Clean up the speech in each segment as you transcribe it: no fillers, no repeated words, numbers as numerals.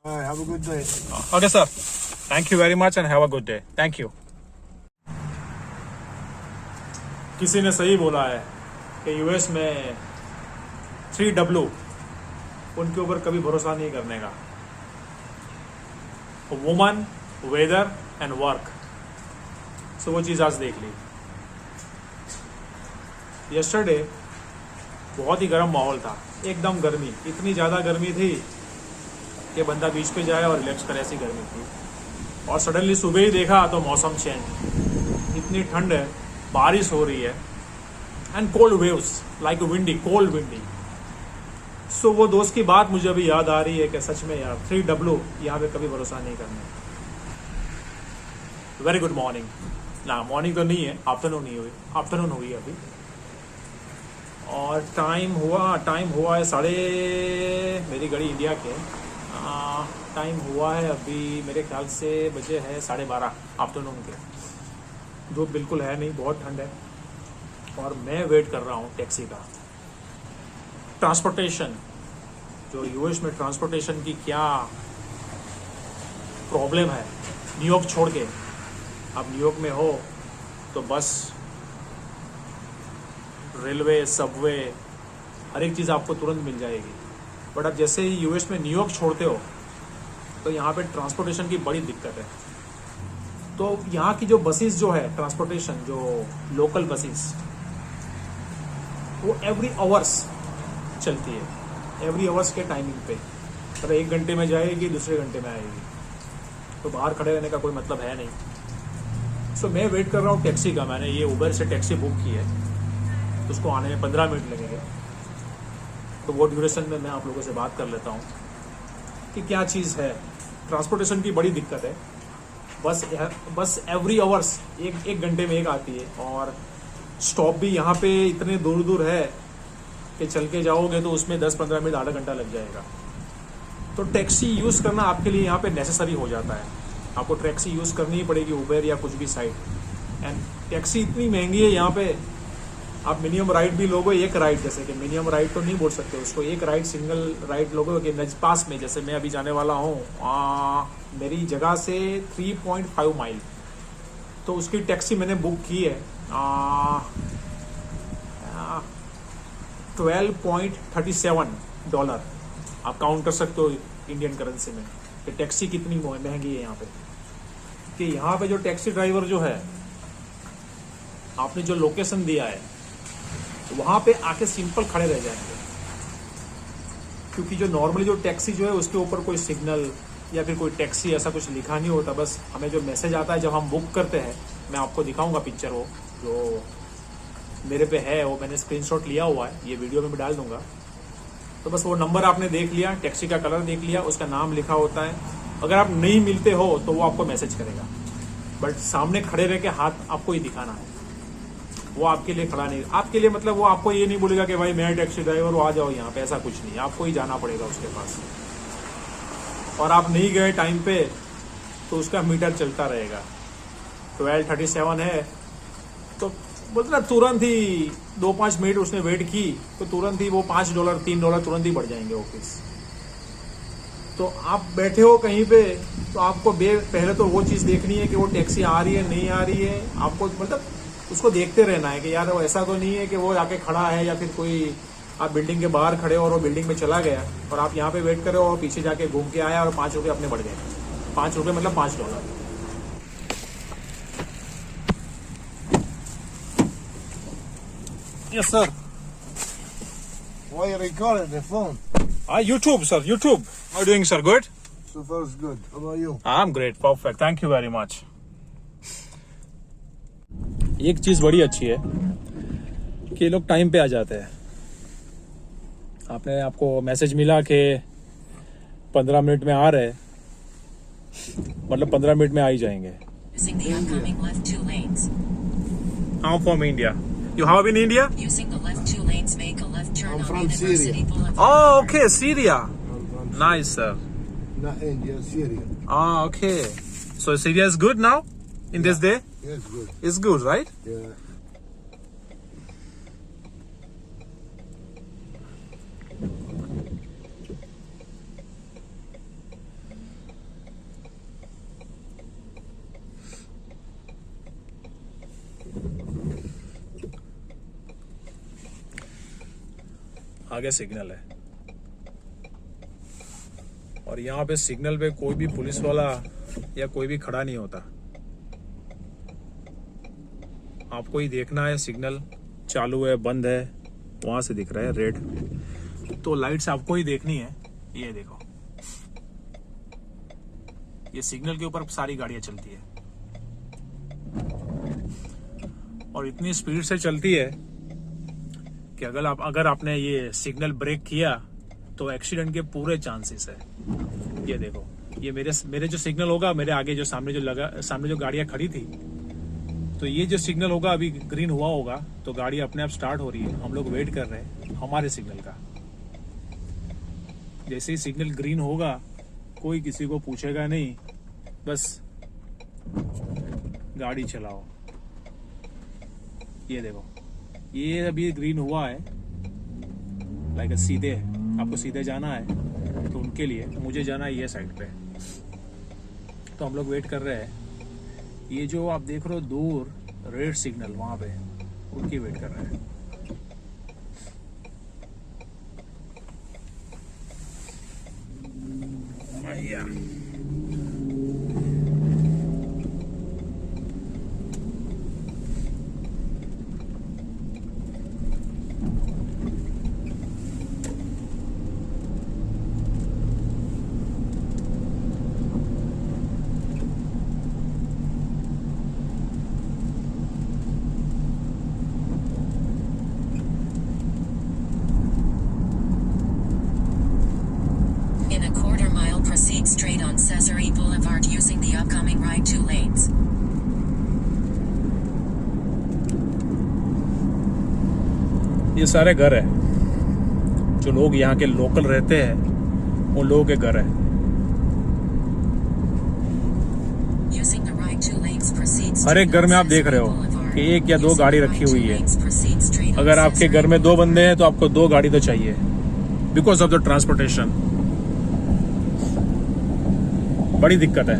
All right, have a good day. Okay, sir. Thank you very much and have a good day. Thank you. किसी ने सही बोला है कि US में 3W उनके ऊपर कभी भरोसा नहीं करने का। Woman, weather and work. So वो चीज़ आज देख ली। यस्टरडे बहुत ही गर्म माहौल था, एकदम गर्मी, इतनी ज़्यादा गर्मी थी कि बंदा बीच पे जाए और रिलैक्स करे, ऐसी गर्मी थी। और सडनली सुबह ही देखा तो मौसम चेंज, इतनी ठंड है, बारिश हो रही है and cold waves like windy, cold windy. So वो दोस्त की बात मुझे अभी याद आ रही है कि सच में यार 3W यहाँ पे कभी भरोसा नहीं करना। वेरी गुड मॉर्निंग ना, मॉर्निंग तो नहीं है, आफ्टरनून ही हुई, आफ्टरनून हुई अभी। और टाइम हुआ है मेरी घड़ी इंडिया के टाइम हुआ है अभी मेरे ख्याल से बजे है 12:30 आफ्टरनून के। धूप बिल्कुल है नहीं, बहुत ठंड है और मैं वेट कर रहा हूँ टैक्सी का। ट्रांसपोर्टेशन, जो यूएस में ट्रांसपोर्टेशन की क्या प्रॉब्लम है, न्यूयॉर्क छोड़ के। आप न्यूयॉर्क में हो तो बस, रेलवे, सबवे, हर एक चीज़ आपको तुरंत मिल जाएगी। बट अब जैसे ही यूएस में न्यूयॉर्क छोड़ते हो तो यहाँ पे ट्रांसपोर्टेशन की बड़ी दिक्कत है। तो यहाँ की जो बसेस जो है ट्रांसपोर्टेशन, जो लोकल बसेस, वो एवरी आवर्स चलती है, एवरी आवर्स के टाइमिंग पे। मतलब 1 घंटे में जाएगी, दूसरे घंटे में आएगी, तो बाहर खड़े रहने का कोई मतलब है नहीं। सो मैं वेट कर रहा हूँ टैक्सी का। मैंने ये उबर से टैक्सी बुक की है, उसको आने में 15 मिनट लगेंगे। तो वो ड्यूरेशन में मैं आप लोगों से बात कर लेता हूँ कि क्या चीज़ है। ट्रांसपोर्टेशन की बड़ी दिक्कत है। बस एवरी आवर्स एक घंटे में एक आती है, और स्टॉप भी यहाँ पे इतने दूर दूर है कि चल के जाओगे तो उसमें 10-15 मिनट, आधा घंटा लग जाएगा। तो टैक्सी यूज़ करना आपके लिए यहाँ पे नेसेसरी हो जाता है। आपको टैक्सी यूज़ करनी ही पड़ेगी, उबर या कुछ भी साइट। एंड टैक्सी इतनी महंगी है यहाँ पे, आप मिनिमम राइड भी लोगे, एक राइड, जैसे कि मिनिमम राइड तो नहीं बोल सकते उसको, एक राइड, सिंगल राइड लोगे कि पास में, जैसे मैं अभी जाने वाला हूँ मेरी जगह से 3.5 माइल, तो उसकी टैक्सी मैंने बुक की है $12.37। आप काउंट कर सकते हो इंडियन करेंसी में कि टैक्सी कितनी महंगी है यहाँ पे। कि यहाँ पे जो टैक्सी ड्राइवर जो है, आपने जो लोकेशन दिया है वहाँ पे आके सिंपल खड़े रह जाएंगे, क्योंकि जो नॉर्मली जो टैक्सी जो है उसके ऊपर कोई सिग्नल या फिर कोई टैक्सी ऐसा कुछ लिखा नहीं होता। बस हमें जो मैसेज आता है जब हम बुक करते हैं, मैं आपको दिखाऊंगा पिक्चर, वो जो मेरे पे है, वो मैंने स्क्रीनशॉट लिया हुआ है, ये वीडियो में भी डाल दूंगा। तो बस वो नंबर आपने देख लिया, टैक्सी का कलर देख लिया, उसका नाम लिखा होता है। अगर आप नहीं मिलते हो तो वो आपको मैसेज करेगा, बट सामने खड़े रह के हाथ आपको ही दिखाना है। वो आपके लिए खड़ा नहीं, आपके लिए मतलब वो आपको ये नहीं बोलेगा कि भाई मैं टैक्सी ड्राइवर हूँ, आ जाओ यहाँ पे, ऐसा कुछ नहीं। आपको ही जाना पड़ेगा उसके पास, और आप नहीं गए टाइम पे तो उसका मीटर चलता रहेगा। 12:37 है, तो मतलब तुरंत ही 2-5 मिनट उसने वेट की तो तुरंत ही वो $5, $3 तुरंत ही बढ़ जाएंगे ऑफिस। तो आप बैठे हो कहीं पे, तो आपको पहले तो वो चीज़ देखनी है कि वो टैक्सी आ रही है, नहीं आ रही है। आपको मतलब उसको देखते रहना है कि यार वो ऐसा तो नहीं है कि वो आके खड़ा है, या फिर कोई आप बिल्डिंग के बाहर खड़े हो और वो बिल्डिंग में चला गया और आप यहाँ पे वेट कर रहे हो और पीछे जाके घूम के आया और ₹5 अपने बढ़ गए। ₹5 मतलब $5। Yes, sir. Why are you recording the phone? YouTube, sir. YouTube. How are you doing, sir? Good? So far it's good. How about you? I'm great. Perfect. Thank you very much. एक चीज़ बड़ी अच्छी है कि लोग time पे आ जाते हैं। आपको मैसेज मिला कि 15 मिनट में आ रहे, मतलब 15 मिनट में आ ही जाएंगे। I'm from India. You have been in India? Using the left 2 lanes, make a left turn I'm on from University Syria. Boulevard. Oh, okay, Syria. I'm from Nice, sir. not India, Syria. Ah, okay. So Syria is good now in this day? Yes, good. It's good, right? Yeah. आगे signal है, और यहाँ पे signal पे कोई भी police वाला या कोई भी खड़ा नहीं होता। आपको ही देखना है सिग्नल चालू है बंद है, वहां से दिख रहा है रेड, तो लाइट्स आपको ही देखनी है। ये देखो, ये सिग्नल के ऊपर सारी गाड़ियां चलती है और इतनी स्पीड से चलती है कि अगर आपने ये सिग्नल ब्रेक किया तो एक्सीडेंट के पूरे चांसेस है। ये देखो, ये मेरे जो सिग्नल होगा, मेरे आगे जो सामने जो गाड़ियां खड़ी थी, तो ये जो सिग्नल होगा अभी ग्रीन हुआ होगा तो गाड़ी अपने आप स्टार्ट हो रही है। हम लोग वेट कर रहे हैं हमारे सिग्नल का। जैसे ही सिग्नल ग्रीन होगा कोई किसी को पूछेगा नहीं, बस गाड़ी चलाओ। ये देखो, ये अभी ग्रीन हुआ है, लाइक सीधे आपको सीधे जाना है तो उनके लिए, मुझे जाना है ये साइड पे, तो हम लोग वेट कर रहे हैं। ये जो आप देख रहे हो दूर रेड सिग्नल, वहां पे उनकी वेट कर रहे हैं। In a quarter mile, proceed straight on Cesare Boulevard using the upcoming right 2 lanes. ये सारे घर है, जो लोग यहाँ के लोकल रहते हैं उन लोगों के घर है। Using the right 2 lanes, proceed हर एक straight घर में on आप देख रहे हो Cesare Boulevard. कि एक या दो Using गाड़ी the रखी right हुई 2 है। lanes, proceed straight on अगर आपके Cesare घर में 2 बंदे हैं तो आपको 2 गाड़ी तो चाहिए, बिकॉज ऑफ द ट्रांसपोर्टेशन। बड़ी दिक्कत है।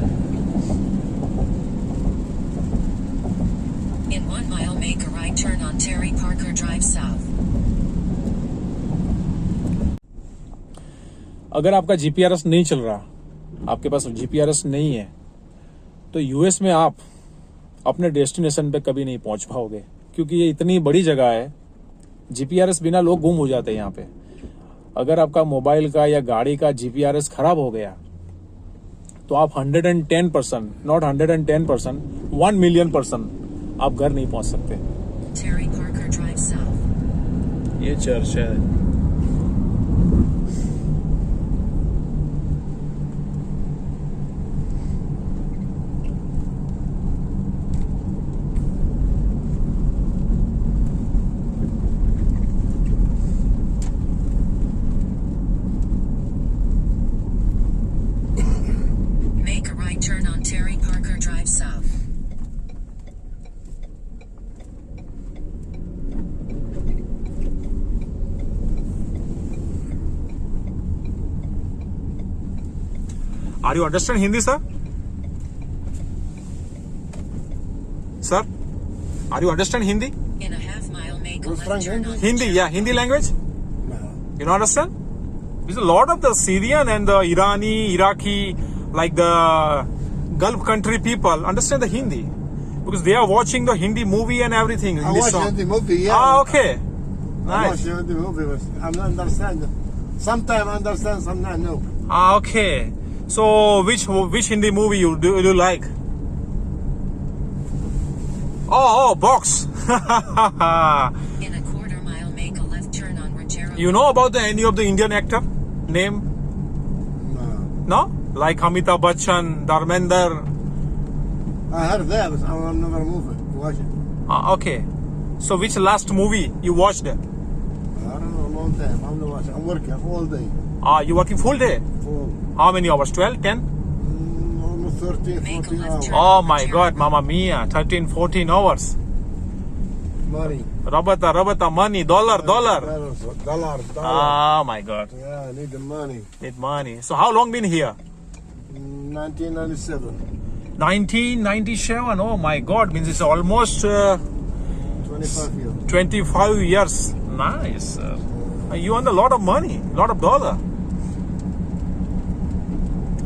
In 1 mile, make a right turn on Terry Parker Drive South. अगर आपका जीपीआरएस नहीं चल रहा, आपके पास जीपीआरएस नहीं है, तो यूएस में आप अपने डेस्टिनेशन पे कभी नहीं पहुंच पाओगे, क्योंकि ये इतनी बड़ी जगह है। जीपीआरएस बिना लोग गुम हो जाते हैं यहाँ पे। अगर आपका मोबाइल का या गाड़ी का जीपीआरएस खराब हो गया तो आप 110%, नॉट 110%, 1 million% आप घर नहीं पहुंच सकते। Terry Parker Drive South. ये चर्च है। Make a right turn on Terry Parker Drive South. Are you understand Hindi, sir? Sir, are you understand Hindi? In a half mile, make a Who's left from turn on Hindi, yeah, Hindi language. No. You don't understand? There's a lot of the Syrian and the Irani, Iraqi, like the Gulf country people understand the Hindi because they are watching the Hindi movie and everything. in I this watch song. the movie, yeah. Ah, okay. I watch Nice. the movie, but I'm not understand. Sometimes I understand, sometimes no. Ah, okay. So which Hindi movie you like? Oh, Box. In a quarter mile, make a left turn on Rogero. You know about any of the Indian actor name? No. No? Like Amitabh Bachchan, Dharmender. I heard that, but I'll never move it. Watch it. Ah, okay. So which last movie you watched? I don't know, a long time. I'm not watching. I'm working all day. Ah, you working full day? Full. How many hours? 12, 10? Almost 13, Make a 14 left hours. turn. Oh my God, Mamma Mia, 13, 14 hours. Money. Rabata, money, dollar. Dollar. Oh my God, Yeah, I need the money. need money. So how long been here? 1997. 1997. Oh my God, means it's almost 25 years. 25 years. Nice, sir. You earn a lot of money, lot of dollar.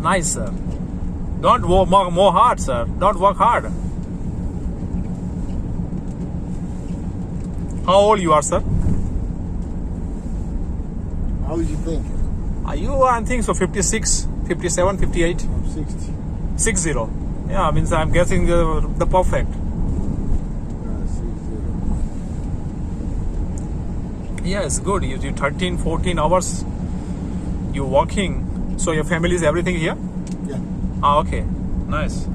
Nice, sir. Don't work more hard, sir. Don't work hard. How old you are, sir? How was you thinking? Are you, I think so, 56, 57, 58? I'm 60. 60. Yeah, means I'm guessing the perfect. 60. Yeah, it's good. You 13, 14 hours. You working. So your family is everything here? Yeah. Ah, okay. Nice.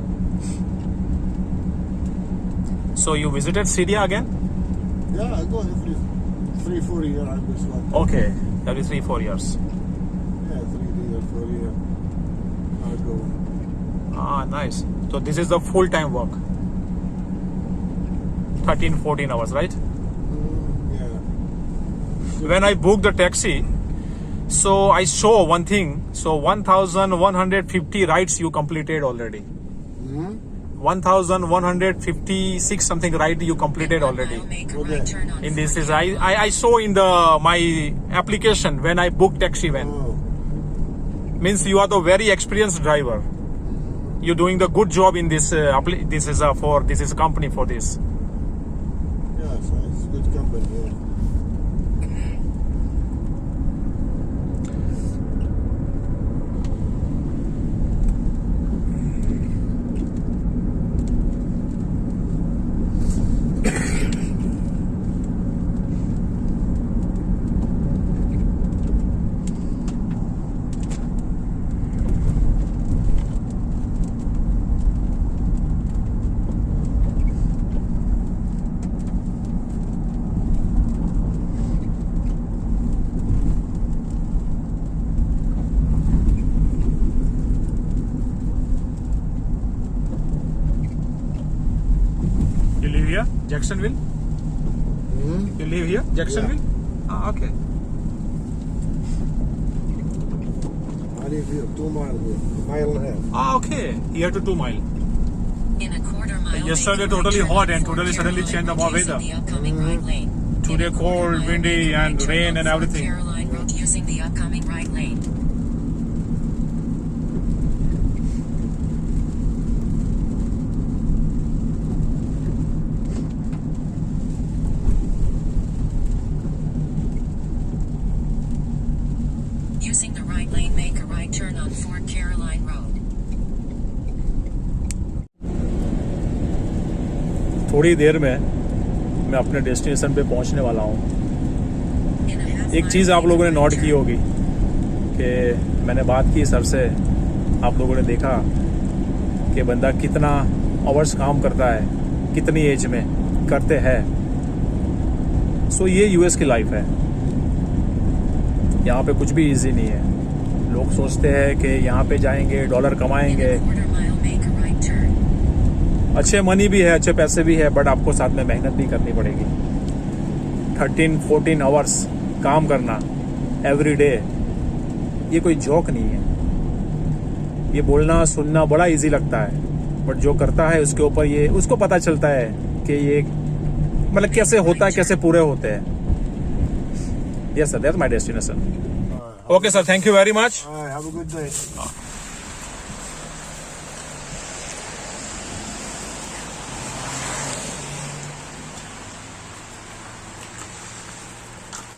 So you visited Syria again? Yeah, I go every 3-4 years. I go swap. Okay. Every 3-4 years. Yeah, 3 years, 4 years. I go. Ah, nice. So this is the full-time work. 13, 14 hours, right? Yeah. When I booked the taxi, so I saw one thing. So 1,150 rides you completed already. 1,156 something ride you completed already. Make a Okay. right turn on In this Fort is I saw in the my application when I booked taxi van. Oh. Means you are the very experienced driver. You're doing the good job in this. This is a company for this. Yeah, so it's a good company. Yeah. You live here, Jacksonville. You live here, Jacksonville. Ah, okay. I live here, 2 miles here, a mile and a half. Ah, okay. Here to 2 mile. in a quarter mile. Yesterday make a right totally turn hot on and Fort totally suddenly Caroline changed the Road using weather. the upcoming right lane. Today In a quarter cold, mile, windy, make a right and turn rain on and Fort everything. Caroline Road using the upcoming right lane. Using the right lane, make a right turn on Fort Caroline Road. थोड़ी देर में मैं अपने destination पे पहुंचने वाला हूं। In a half एक mile, चीज़ आप make a लोगों ने right नोट turn. की होगी कि मैंने बात की सर से, आप लोगों ने देखा कि बंदा कितना आवर्स काम करता है, कितनी एज में करते हैं। सो ये यूएस की लाइफ है। यहाँ पे कुछ भी इजी नहीं है। लोग सोचते हैं कि यहाँ पे जाएंगे, डॉलर In कमाएंगे, a quarter mile, make a right turn. अच्छे मनी भी है, अच्छे पैसे भी है, बट आपको साथ में मेहनत भी करनी पड़ेगी। 13-14 आवर्स काम करना एवरी डे, ये कोई जोक नहीं है। ये बोलना सुनना बड़ा इजी लगता है, बट जो करता है उसके ऊपर ये उसको पता चलता है कि ये मतलब कैसे होता है, कैसे पूरे होते हैं। Yes sir, that's my destination. All right, okay sir, thank you very much. all right, have a good day.